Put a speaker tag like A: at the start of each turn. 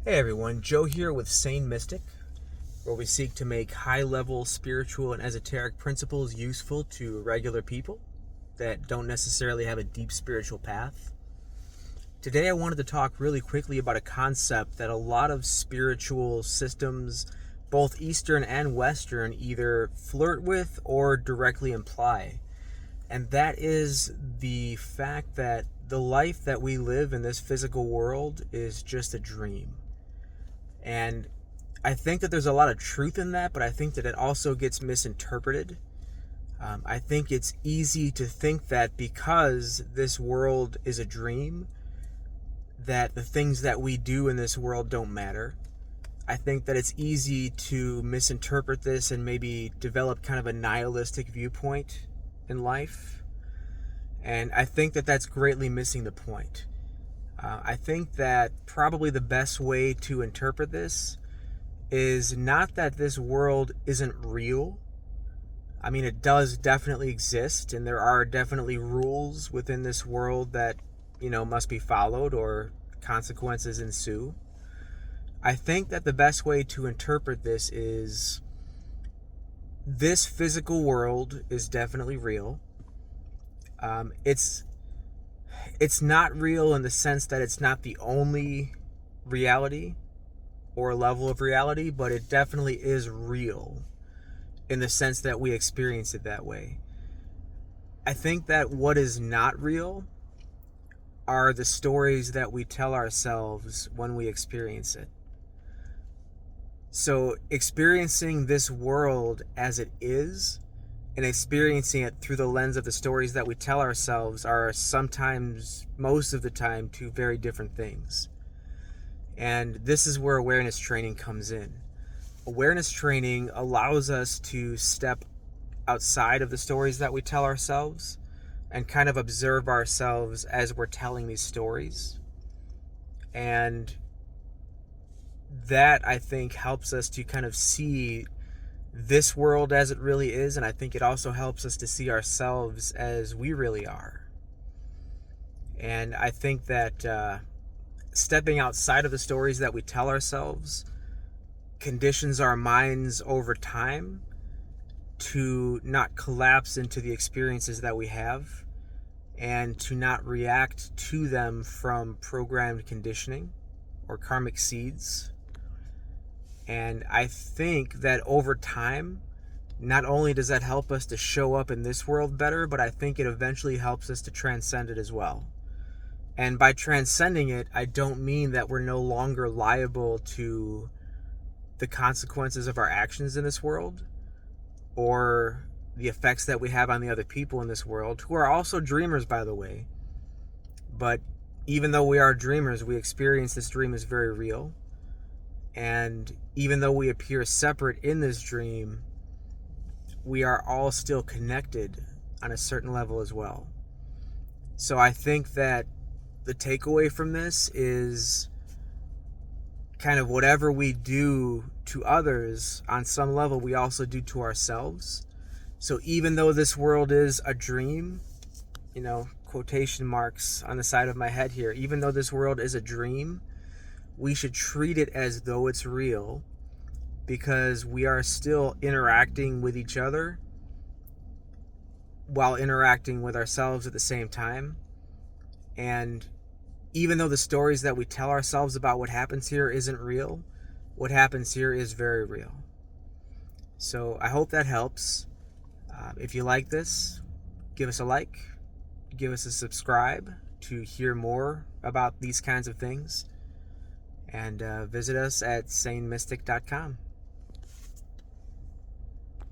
A: Hey everyone, Joe here with Sane Mystic, where we seek to make high-level spiritual and esoteric principles useful to regular people that don't necessarily have a deep spiritual path. Today I wanted to talk really quickly about a concept that a lot of spiritual systems, both Eastern and Western, either flirt with or directly imply. And that is the fact that the life that we live in this physical world is just a dream. And I think that there's a lot of truth in that, but I think that it also gets misinterpreted. I think it's easy to think that because this world is a dream, that the things that we do in this world don't matter. I think that it's easy to misinterpret this and maybe develop kind of a nihilistic viewpoint in life. And I think that that's greatly missing the point. I think that probably the best way to interpret this is not that this world isn't real. I mean, it does definitely exist, and there are definitely rules within this world that, must be followed or consequences ensue. I think that the best way to interpret this is this physical world is definitely real. It's not real in the sense that it's not the only reality or level of reality, but it definitely is real in the sense that we experience it that way. I think that what is not real are the stories that we tell ourselves when we experience it. So experiencing this world as it is and experiencing it through the lens of the stories that we tell ourselves are sometimes, most of the time, two very different things. And this is where awareness training comes in. Awareness training allows us to step outside of the stories that we tell ourselves and kind of observe ourselves as we're telling these stories. And that, I think, helps us to kind of see this world as it really is, and I think it also helps us to see ourselves as we really are. And I think that stepping outside of the stories that we tell ourselves conditions our minds over time to not collapse into the experiences that we have and to not react to them from programmed conditioning or karmic seeds. And I think that over time, not only does that help us to show up in this world better, but I think it eventually helps us to transcend it as well. And by transcending it, I don't mean that we're no longer liable to the consequences of our actions in this world or the effects that we have on the other people in this world, who are also dreamers, by the way. But even though we are dreamers, we experience this dream as very real. And even though we appear separate in this dream, we are all still connected on a certain level as well. So I think that the takeaway from this is kind of whatever we do to others on some level, we also do to ourselves. So even though this world is a dream, quotation marks on the side of my head here, even though this world is a dream, we should treat it as though it's real, because we are still interacting with each other while interacting with ourselves at the same time. And even though the stories that we tell ourselves about what happens here isn't real, what happens here is very real. So I hope that helps. If you like this, give us a like, give us a subscribe to hear more about these kinds of things, and visit us at sanemystic.com.